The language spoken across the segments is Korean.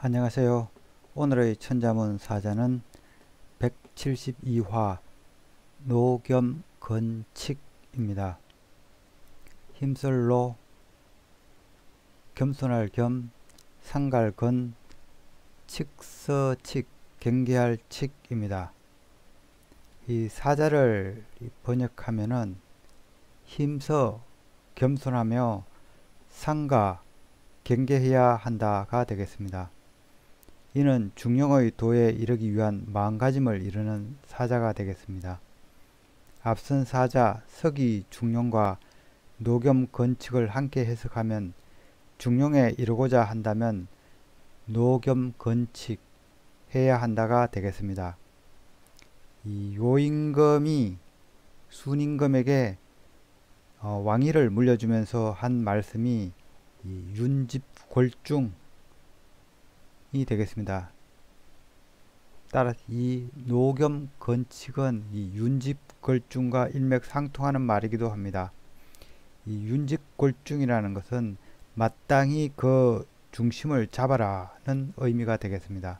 안녕하세요. 오늘의 천자문 사자는 172화 노겸건칙입니다. 힘쓸로 겸손할 겸 상갈건 칙서칙 경계할 칙입니다. 이 사자를 번역하면은 힘서 겸손하며 상가 경계해야 한다가 되겠습니다. 이는 중용의 도에 이르기 위한 마음가짐을 이루는 사자가 되겠습니다. 앞선 사자 서기 중용과 노겸 건칙을 함께 해석하면 중용에 이르고자 한다면 노겸 건칙 해야 한다가 되겠습니다. 이 요임금이 순임금에게 왕위를 물려주면서 한 말씀이 이 윤집골중이 되겠습니다. 따라 이 노겸 건칙은 이 윤집골중과 일맥상통하는 말이기도 합니다. 이 윤집골중이라는 것은 마땅히 그 중심을 잡아라는 의미가 되겠습니다.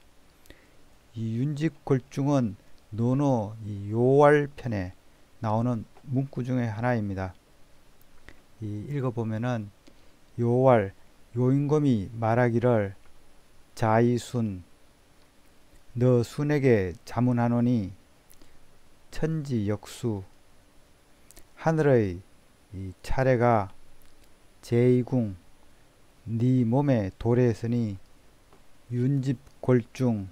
이 윤집골중은 논어 이 요월편에 나오는 문구 중에 하나입니다. 읽어보면은 요월 요임금이 말하기를 자이순 너 순에게 자문하노니 천지역수 하늘의 이 차례가 제2궁 네 몸에 도래했으니 윤집골중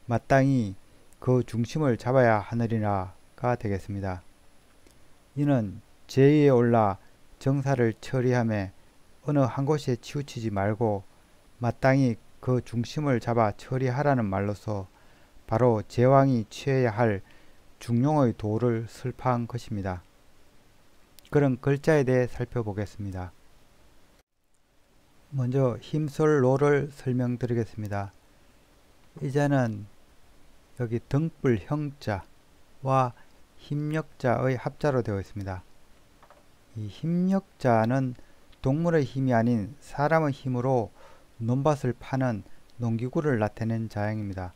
마땅히 그 중심을 잡아야 하느니라가 되겠습니다. 이는 제위에 올라 정사를 처리하며 어느 한 곳에 치우치지 말고 마땅히 그 중심을 잡아 처리하라는 말로서 바로 제왕이 취해야 할 중용의 도를 설파한 것입니다. 그런 글자에 대해 살펴보겠습니다. 먼저 힘솔로를 설명드리겠습니다. 이제는 여기 등불 형자와 힘력자의 합자로 되어 있습니다. 이 힘력자는 동물의 힘이 아닌 사람의 힘으로 논밭을 파는 농기구를 나타낸 자형입니다.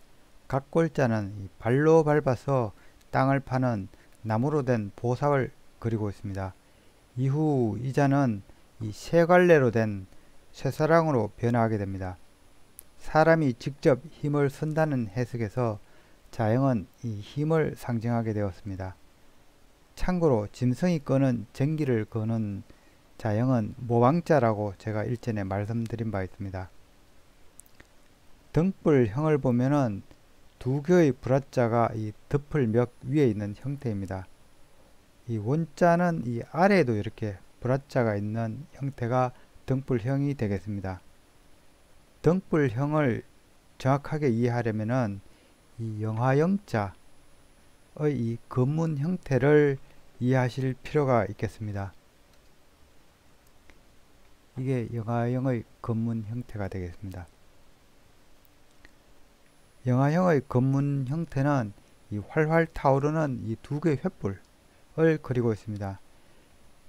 각골자는 발로 밟아서 땅을 파는 나무로 된 보삽을 그리고 있습니다. 이후 이 자는 이 쇠갈래로 된 쇠사랑으로 변화하게 됩니다. 사람이 직접 힘을 쓴다는 해석에서 자형은 이 힘을 상징하게 되었습니다. 참고로 짐승이 끄는 전기를 거는 자형은 모왕자라고 제가 일전에 말씀드린 바 있습니다. 등불형을 보면은 두 개의 불화자가 이 덮을멱 위에 있는 형태입니다. 이 원자는 이 아래에도 이렇게 불화자가 있는 형태가 등불형이 되겠습니다. 등불형을 정확하게 이해하려면은 이 영화영자의 이 건문 형태를 이해하실 필요가 있겠습니다. 이게 영화형의 건문 형태가 되겠습니다. 영화형의 건문 형태는 이 활활 타오르는 이 두 개의 횃불을 그리고 있습니다.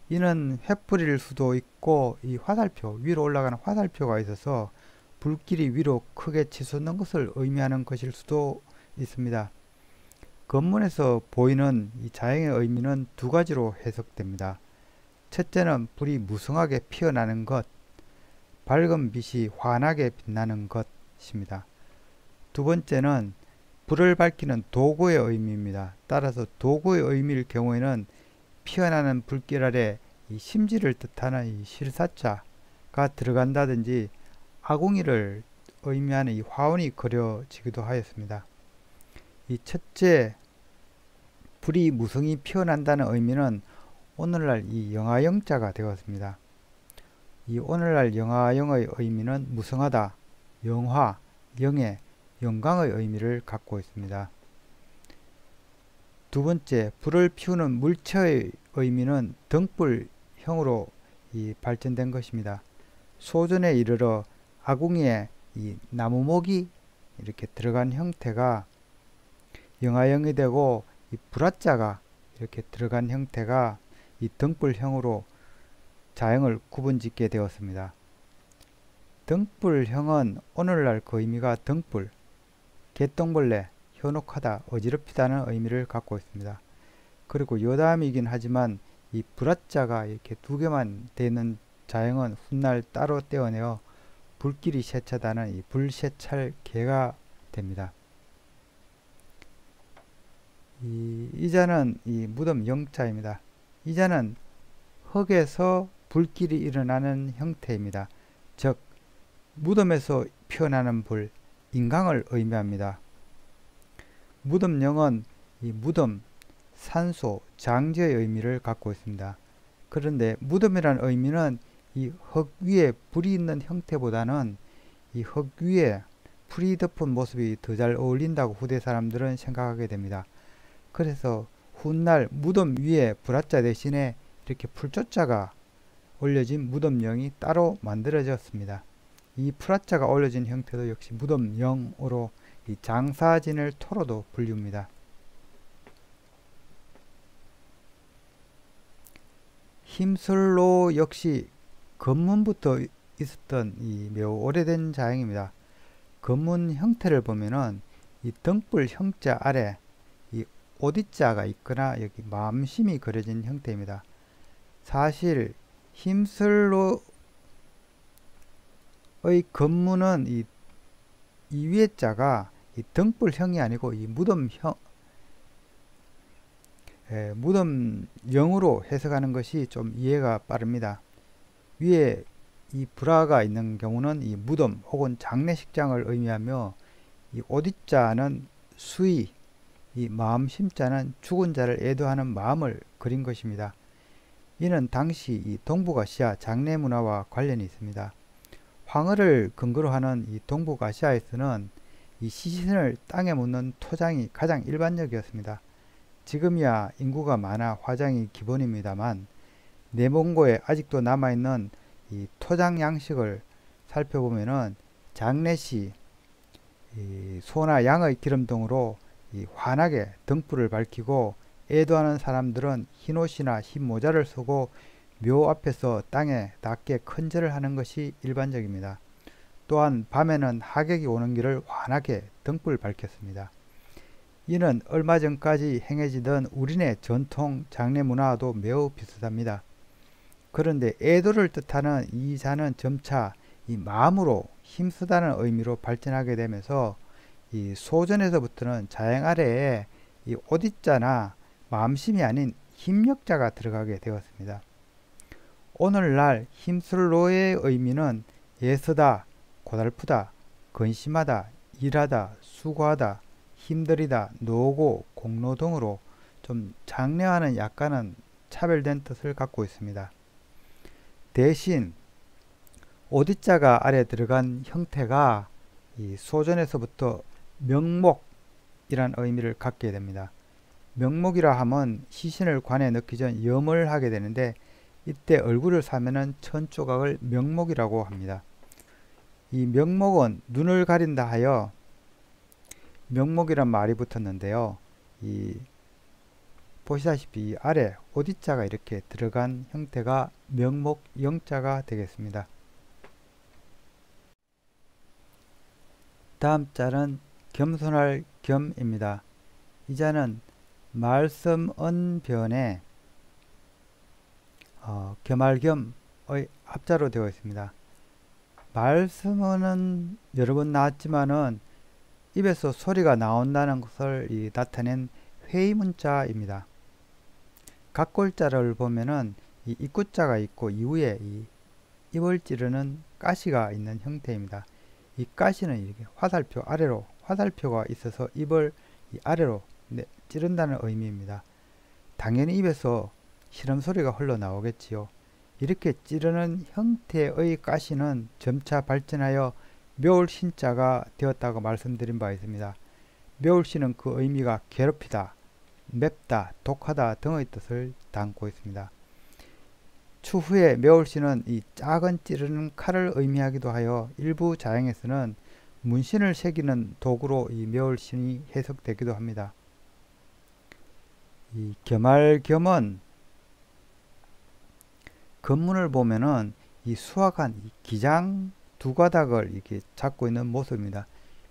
이는 횃불일 수도 있고 이 화살표 위로 올라가는 화살표가 있어서 불길이 위로 크게 치솟는 것을 의미하는 것일 수도 있습니다. 건문에서 보이는 이 자형의 의미는 두 가지로 해석됩니다. 첫째는 불이 무성하게 피어나는 것, 밝은 빛이 환하게 빛나는 것입니다. 두 번째는 불을 밝히는 도구의 의미입니다. 따라서 도구의 의미일 경우에는 피어나는 불길 아래 이 심지를 뜻하는 이 실사자가 들어간다든지 아궁이를 의미하는 이 화원이 그려지기도 하였습니다. 이 첫째 불이 무성히 피어난다는 의미는 오늘날 이 영화영자가 되었습니다. 이 오늘날 영화영의 의미는 무성하다, 영화, 영예, 영광의 의미를 갖고 있습니다. 두 번째, 불을 피우는 물체의 의미는 등불형으로 발전된 것입니다. 소전에 이르러 아궁이에 이 나무목이 이렇게 들어간 형태가 영화형이 되고 이 불화자가 이렇게 들어간 형태가 이 등불형으로 자형을 구분짓게 되었습니다. 등불형은 오늘날 그 의미가 등불, 개똥벌레, 현혹하다, 어지럽히다는 의미를 갖고 있습니다. 그리고 여담이긴 하지만 이 불화자가 이렇게 두 개만 되는 자형은 훗날 따로 떼어내어 불길이 세차다는 이 불세찰개가 됩니다. 이 자는 이 무덤 영자입니다. 이 자는 흙에서 불길이 일어나는 형태입니다. 즉 무덤에서 피어나는 불, 인강을 의미합니다. 무덤영은 이 무덤, 산소, 장지의 의미를 갖고 있습니다. 그런데 무덤이라는 의미는 이 흙 위에 불이 있는 형태보다는 이 흙 위에 풀이 덮은 모습이 더 잘 어울린다고 후대 사람들은 생각하게 됩니다. 그래서 훗날 무덤 위에 불화자 대신에 이렇게 풀조자가 올려진 무덤영이 따로 만들어졌습니다. 이 풀화자가 올려진 형태도 역시 무덤영으로 이 장사진을 토로도 불립니다. 힘슬로 역시 건문부터 있었던 이 매우 오래된 자형입니다. 건문 형태를 보면은 이 등불 형자 아래 이 오디자가 있거나 여기 마음심이 그려진 형태입니다. 사실 힘슬로의 건문은 이 위에 자가 이 등불형이 아니고 이 무덤영으로 해석하는 것이 좀 이해가 빠릅니다. 위에 이 불화가 있는 경우는 이 무덤 혹은 장례식장을 의미하며 이 오디자는 수의, 이 마음심자는 죽은 자를 애도하는 마음을 그린 것입니다. 이는 당시 이 동북아시아 장례 문화와 관련이 있습니다. 황허를 근거로 하는 이 동북아시아에서는 이 시신을 땅에 묻는 토장이 가장 일반적이었습니다. 지금이야 인구가 많아 화장이 기본입니다만 내몽고에 아직도 남아있는 이 토장 양식을 살펴보면은 장례시 이 소나 양의 기름등으로 이 환하게 등불을 밝히고 애도하는 사람들은 흰옷이나 흰 모자를 쓰고 묘 앞에서 땅에 닿게 큰절을 하는 것이 일반적입니다. 또한 밤에는 하객이 오는 길을 환하게 등불 밝혔습니다. 이는 얼마 전까지 행해지던 우리네 전통 장례 문화와도 매우 비슷합니다. 그런데 애도를 뜻하는 이 자는 점차 이 마음으로 힘쓰다는 의미로 발전하게 되면서 이 소전에서부터는 자행 아래에 이 오디자나 마음심이 아닌 힘력자가 들어가게 되었습니다. 오늘날 힘슬로의 의미는 애쓰다, 고달프다, 근심하다, 일하다, 수고하다, 힘들이다, 노고, 공로 등으로 좀 장래와는 약간은 차별된 뜻을 갖고 있습니다. 대신 오디자가 아래 들어간 형태가 이 소전에서부터 명목이란 의미를 갖게 됩니다. 명목이라 하면 시신을 관에 넣기 전 염을 하게 되는데 이때 얼굴을 사면은 천조각을 명목이라고 합니다. 이 명목은 눈을 가린다 하여 명목이란 말이 붙었는데요. 보시다시피 이 아래 오디자가 이렇게 들어간 형태가 명목 영자가 되겠습니다. 다음 자는 겸손할 겸입니다. 이 자는 말씀 언변에 겸할겸의 합자로 되어 있습니다. 말씀은 여러 번 나왔지만은 입에서 소리가 나온다는 것을 나타낸 회의문자입니다. 각골자를 보면은 이 입구자가 있고 이후에 이 입을 찌르는 가시가 있는 형태입니다. 이 가시는 이렇게 화살표 아래로 화살표가 있어서 입을 아래로 찌른다는 의미입니다. 당연히 입에서 시름소리가 흘러나오겠지요. 이렇게 찌르는 형태의 가시는 점차 발전하여 묘울신자가 되었다고 말씀드린 바 있습니다. 묘울신은 그 의미가 괴롭히다, 맵다, 독하다 등의 뜻을 담고 있습니다. 추후에 묘울신은 이 작은 찌르는 칼을 의미하기도 하여 일부 자양에서는 문신을 새기는 도구로 이 묘울신이 해석되기도 합니다. 이 겸할겸은 건문을 보면은 이 수확한 이 기장 두 가닥을 이렇게 잡고 있는 모습입니다.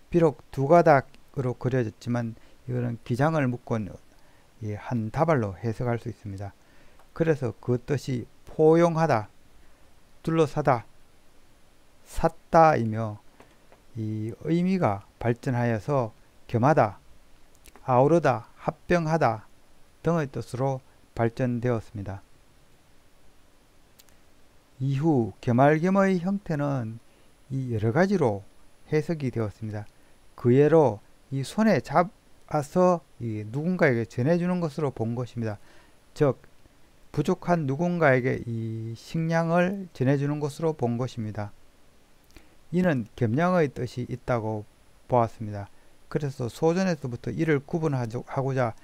비록 두 가닥으로 그려졌지만 이거는 기장을 묶은 한 다발로 해석할 수 있습니다. 그래서 그 뜻이 포용하다, 둘러싸다, 샀다이며 이 의미가 발전하여서 겸하다, 아우르다, 합병하다 등의 뜻으로 발전되었습니다. 이후 겸할겸의 형태는 이 여러 가지로 해석이 되었습니다. 그 예로 이 손에 잡아서 이 누군가에게 전해주는 것으로 본 것입니다. 즉 부족한 누군가에게 이 식량을 전해주는 것으로 본 것입니다. 이는 겸양의 뜻이 있다고 보았습니다. 그래서 소전에서부터 이를 구분하고자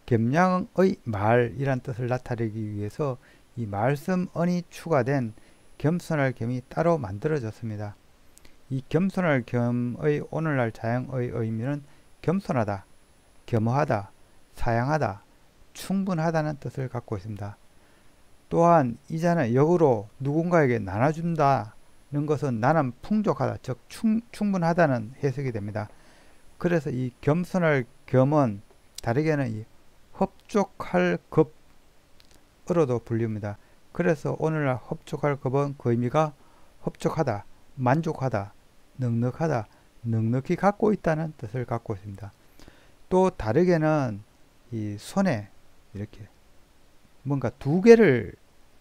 겸양의 말이란 뜻을 나타내기 위해서 이 말씀언이 추가된 겸손할 겸이 따로 만들어졌습니다. 이 겸손할 겸의 오늘날 자형의 의미는 겸손하다, 겸허하다, 사양하다, 충분하다는 뜻을 갖고 있습니다. 또한 이 자는 역으로 누군가에게 나눠준다는 것은 나는 풍족하다, 즉 충분하다는 해석이 됩니다. 그래서 이 겸손할 겸은 다르게는 이 흡족할 급으로도 불립니다. 그래서 오늘날 흡족할 급은 그 의미가 흡족하다, 만족하다, 넉넉하다, 넉넉히 갖고 있다는 뜻을 갖고 있습니다. 또 다르게는 이 손에 이렇게 뭔가 두 개를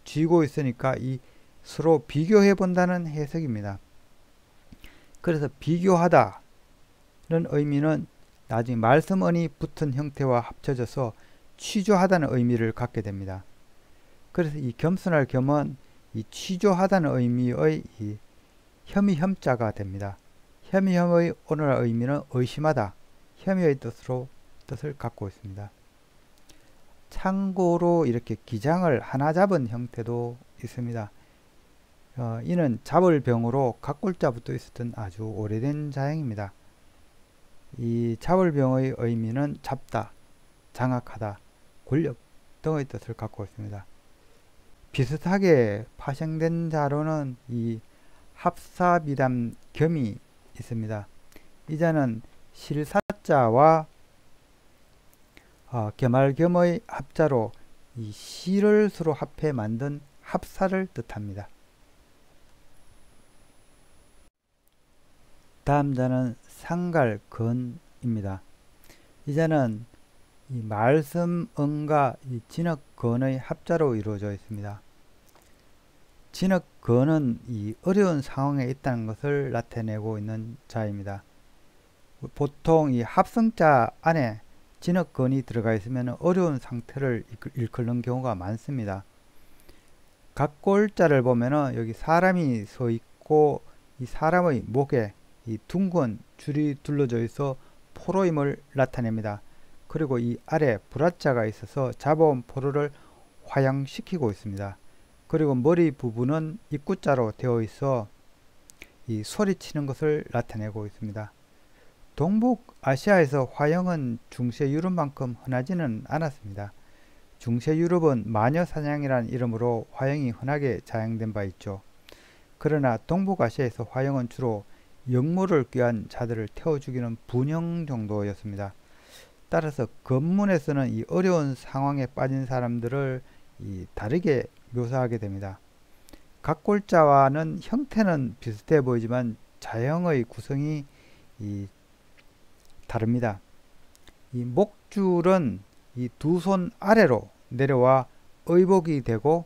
쥐고 있으니까 이 서로 비교해 본다는 해석입니다. 그래서 비교하다는 의미는 나중에 말씀언이 붙은 형태와 합쳐져서 취조하다는 의미를 갖게 됩니다. 그래서 이 겸손할 겸은 이 취조하다는 의미의 이 혐의 혐자가 됩니다. 혐의 혐의 오늘날 의미는 의심하다, 혐의의 뜻을 갖고 있습니다. 참고로 이렇게 기장을 하나 잡은 형태도 있습니다. 이는 잡을 병으로 각골자부터 있었던 아주 오래된 자형입니다. 이 잡을 병의 의미는 잡다, 장악하다, 권력 등의 뜻을 갖고 있습니다. 비슷하게 파생된 자로는 이 합사비담 겸이 있습니다. 이 자는 실사자와 겸할겸의 합자로 이 시를 서로 합해 만든 합사를 뜻합니다. 다음 자는 상갈건입니다. 이 자는 이 말씀언과 이 진역건의 합자로 이루어져 있습니다. 진역건은 이 어려운 상황에 있다는 것을 나타내고 있는 자입니다. 보통 이 합성자 안에 진역건이 들어가 있으면 어려운 상태를 일컫는 경우가 많습니다. 각골자를 보면은 여기 사람이 서 있고 이 사람의 목에 이 둥근 줄이 둘러져 있어 포로임을 나타냅니다. 그리고 이 아래 불화자가 있어서 잡아온 포로를 화양시키고 있습니다. 그리고 머리 부분은 입구자로 되어 있어 이 소리치는 것을 나타내고 있습니다. 동북아시아에서 화형은 중세 유럽만큼 흔하지는 않았습니다. 중세 유럽은 마녀사냥이라는 이름으로 화형이 흔하게 자행된 바 있죠. 그러나 동북아시아에서 화형은 주로 역모를 꾀한 자들을 태워 죽이는 분형 정도였습니다. 따라서 건문에서는 이 어려운 상황에 빠진 사람들을 다르게 묘사하게 됩니다. 각골자와는 형태는 비슷해 보이지만 자형의 구성이 다릅니다. 이 목줄은 이 두 손 아래로 내려와 의복이 되고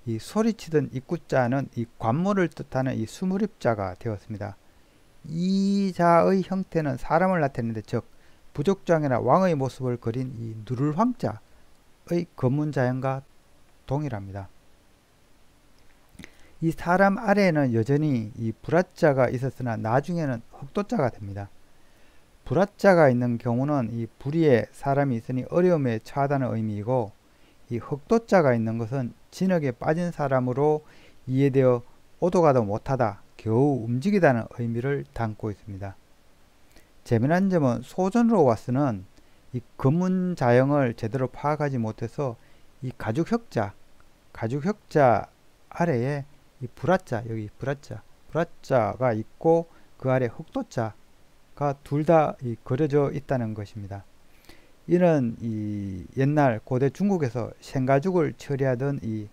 이 소리치던 입구자는 이 관모를 뜻하는 이 수무립자가 되었습니다. 이 자의 형태는 사람을 나타내는데 즉 부족장이나 왕의 모습을 그린 이 누를 황자의 건문자형과 동일합니다. 이 사람 아래에는 여전히 이 불화자가 있었으나 나중에는 흑도자가 됩니다. 불화자가 있는 경우는 이 불의에 사람이 있으니 어려움에 처하다는 의미이고 이 흑도자가 있는 것은 진흙에 빠진 사람으로 이해되어 오도가도 못하다, 겨우 움직이다는 의미를 담고 있습니다. 재미난 점은 소전으로 와서는 이 건문자형을 제대로 파악하지 못해서 이 가죽혁자 아래에 이 불화자, 여기 불화자, 불화자가 있고 그 아래 흑도자가 둘 다 그려져 있다는 것입니다. 이는 이 옛날 고대 중국에서 생가죽을 처리하던 이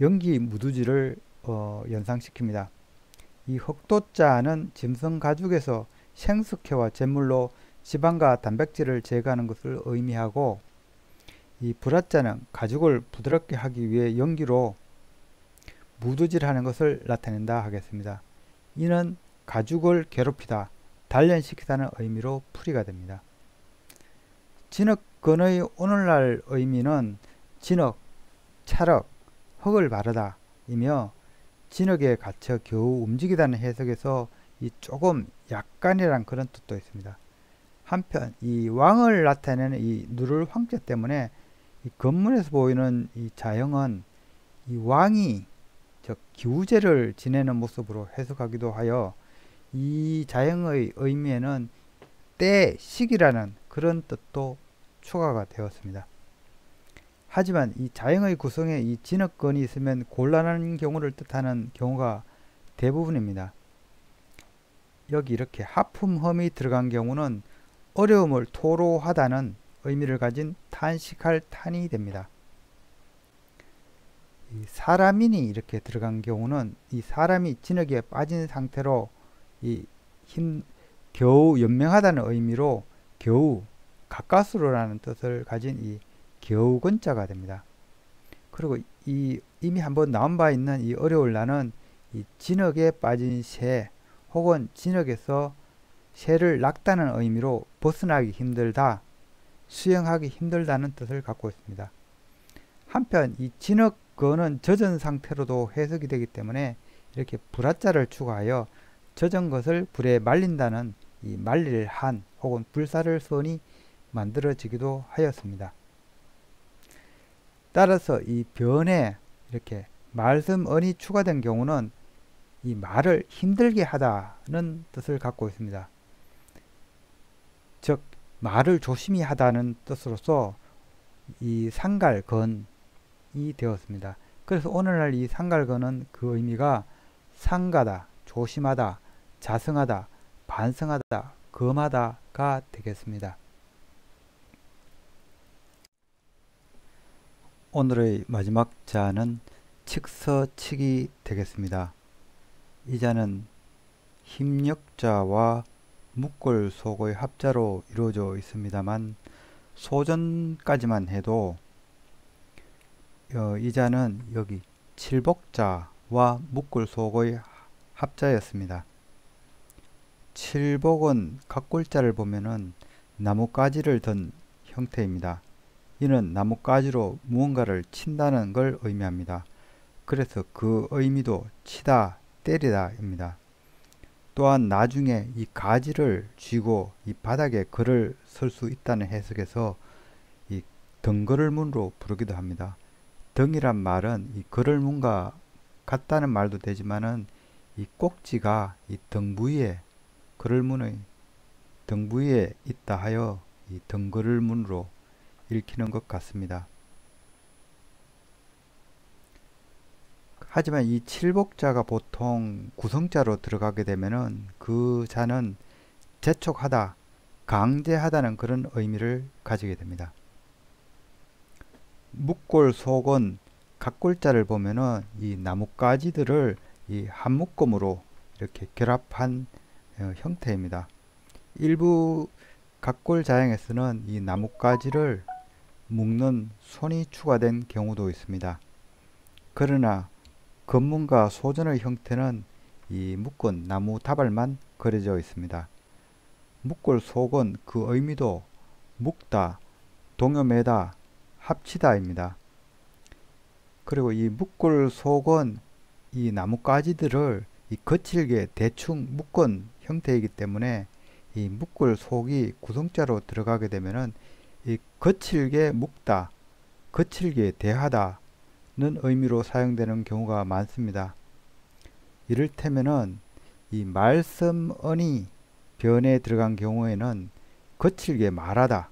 연기 무두지를 연상시킵니다. 이 흑도자는 짐승 가죽에서 생석회와 제물로 지방과 단백질을 제거하는 것을 의미하고, 이 불화자는 가죽을 부드럽게 하기 위해 연기로 무두질하는 것을 나타낸다 하겠습니다. 이는 가죽을 괴롭히다, 단련시키다는 의미로 풀이가 됩니다. 진흙건의 오늘날 의미는 진흙, 찰흙, 흙을 바르다 이며 진흙에 갇혀 겨우 움직이다는 해석에서 이 조금 약간이란 그런 뜻도 있습니다. 한편 이 왕을 나타내는 이 누를 황자 때문에 이 건문에서 보이는 이 자형은 이 왕이 즉 기우제를 지내는 모습으로 해석하기도 하여 이 자형의 의미에는 때, 시기라는 그런 뜻도 추가가 되었습니다. 하지만 이 자형의 구성에 이 진흙건이 있으면 곤란한 경우를 뜻하는 경우가 대부분입니다. 여기 이렇게 하품험이 들어간 경우는 어려움을 토로하다는 의미를 가진 탄식할 탄이 됩니다. 이 사람인이 이렇게 들어간 경우는 이 사람이 진흙에 빠진 상태로 겨우 연명하다는 의미로 겨우 가까스로라는 뜻을 가진 이 겨우건자가 됩니다. 그리고 이미 한번 나온 바 있는 이 어려울 나는 이 진흙에 빠진 새 혹은 진흙에서 새를 낚다는 의미로 벗어나기 힘들다, 수영하기 힘들다는 뜻을 갖고 있습니다. 한편 이 진흙건은 젖은 상태로도 해석이 되기 때문에 이렇게 불화자를 추가하여 젖은 것을 불에 말린다는 이 말릴 한 혹은 불사를 선이 만들어지기도 하였습니다. 따라서 이 변에 이렇게 말씀언이 추가된 경우는 이 말을 힘들게 하다는 뜻을 갖고 있습니다. 즉 말을 조심히 하다는 뜻으로서 이 상갈건이 되었습니다. 그래서 오늘날 이 상갈건은 그 의미가 상가다, 조심하다, 자성하다, 반성하다, 금하다가 되겠습니다. 오늘의 마지막 자는 칙서칙이 되겠습니다. 이 자는 힘역자와 묵골속의 합자로 이루어져 있습니다만 소전까지만 해도 이 자는 여기 칠복자와 묵골속의 합자였습니다. 칠복은 각골자를 보면은 나뭇가지를 든 형태입니다. 이는 나뭇가지로 무언가를 친다는 걸 의미합니다. 그래서 그 의미도 치다, 때리다 입니다. 또한 나중에 이 가지를 쥐고 이 바닥에 글을 쓸 수 있다는 해석에서 이 등걸을문으로 부르기도 합니다. 등이란 말은 이 걸을문과 같다는 말도 되지만은 이 꼭지가 이 등 부위에 걸을문의 등 부위에 있다 하여 이 등걸을문으로 읽히는 것 같습니다. 하지만 이 칠복자가 보통 구성자로 들어가게 되면은 그 자는 재촉하다, 강제하다는 그런 의미를 가지게 됩니다. 묵골속은 각골자를 보면은 이 나뭇가지들을 이 한 묶음으로 이렇게 결합한 형태입니다. 일부 각골자형에서는 이 나뭇가지를 묶는 손이 추가된 경우도 있습니다. 그러나 건문과 소전의 형태는 이 묶은 나무 다발만 그려져 있습니다. 묶을 속은 그 의미도 묶다, 동요매다, 합치다입니다. 그리고 이 묶을 속은 이 나뭇가지들을 이 거칠게 대충 묶은 형태이기 때문에 이 묶을 속이 구성자로 들어가게 되면은 이 거칠게 묶다, 거칠게 대하다 는 의미로 사용되는 경우가 많습니다. 이를테면은 이 말씀언이 변에 들어간 경우에는 거칠게 말하다,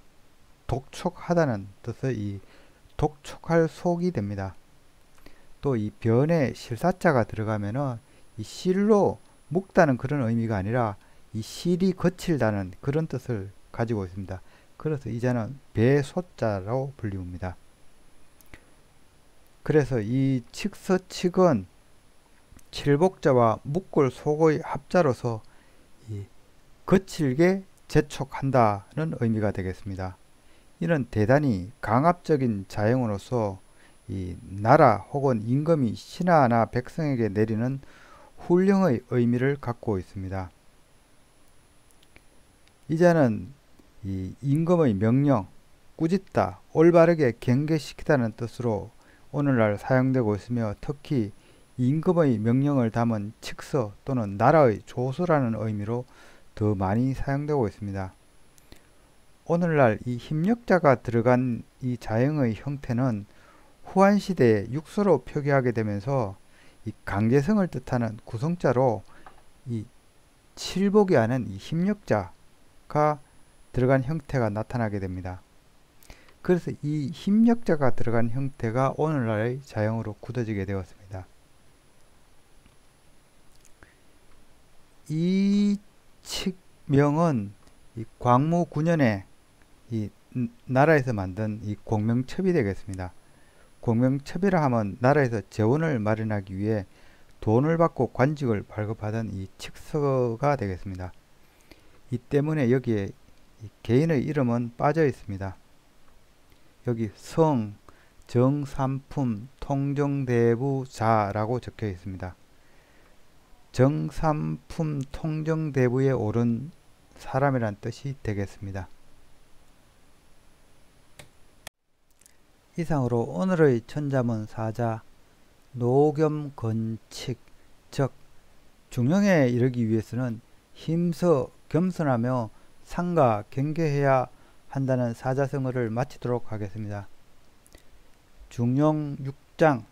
독촉하다는 뜻의 이 독촉할 속이 됩니다. 또 이 변에 실사자가 들어가면은 이 실로 묵다는 그런 의미가 아니라 이 실이 거칠다는 그런 뜻을 가지고 있습니다. 그래서 이 자는 배소자로 불리웁니다. 그래서 이 칙서칙은 칠복자와 묵골 속의 합자로서 이 거칠게 재촉한다는 의미가 되겠습니다. 이는 대단히 강압적인 자형으로서 이 나라 혹은 임금이 신하나 백성에게 내리는 훈령의 의미를 갖고 있습니다. 이 자는 이 임금의 명령, 꾸짖다, 올바르게 경계시키다는 뜻으로 오늘날 사용되고 있으며 특히 임금의 명령을 담은 칙서 또는 나라의 조서라는 의미로 더 많이 사용되고 있습니다. 오늘날 이 힘력자가 들어간 이 자형의 형태는 후한시대에 육서로 표기하게 되면서 이 강제성을 뜻하는 구성자로 이 칠복이 아닌 이 힘력자가 들어간 형태가 나타나게 됩니다. 그래서 이 힘력자가 들어간 형태가 오늘날의 자형으로 굳어지게 되었습니다. 이 칙명은 이 광무 9년에 이 나라에서 만든 이 공명첩이 되겠습니다. 공명첩이라 하면 나라에서 재원을 마련하기 위해 돈을 받고 관직을 발급하던 이 칙서가 되겠습니다. 이 때문에 여기에 이 개인의 이름은 빠져 있습니다. 여기 성, 정삼품, 통정대부자라고 적혀 있습니다. 정삼품 통정대부에 오른 사람이란 뜻이 되겠습니다. 이상으로 오늘의 천자문 사자 노겸건칙, 즉 중용에 이르기 위해서는 힘서 겸손하며 상가 경계해야 한다는 사자성어를 마치도록 하겠습니다. 중용 6장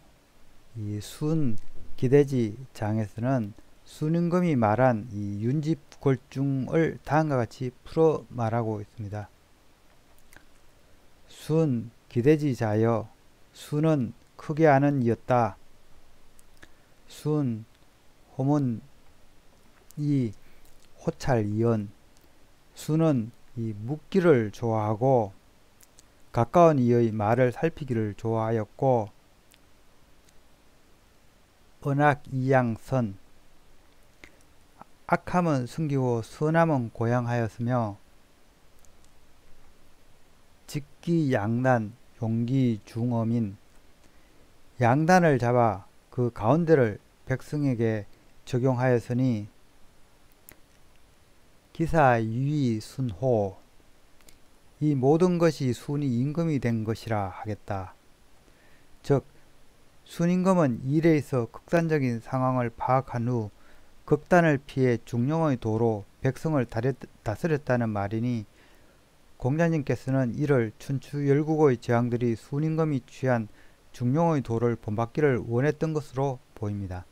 이 순 기대지 장에서는 순임금이 말한 이 윤집골중을 다음과 같이 풀어 말하고 있습니다. 순 기대지자여, 순은 크게 아는 이였다. 순 홈은 이 호찰 이연, 순은 이 묻기를 좋아하고 가까운 이의 말을 살피기를 좋아하였고, 은악 이양선, 악함은 숨기고 선함은 고양하였으며, 직기 양단, 용기 중어민, 양단을 잡아 그 가운데를 백성에게 적용하였으니 기사 유의 순호, 이 모든 것이 순이 임금이 된 것이라 하겠다. 즉 순임금은 일에 있어 극단적인 상황을 파악한 후 극단을 피해 중용의 도로 백성을 다스렸다는 말이니, 공자님께서는 이를 춘추 열국의 제왕들이 순임금이 취한 중용의 도를 본받기를 원했던 것으로 보입니다.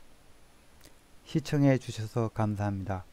시청해 주셔서 감사합니다.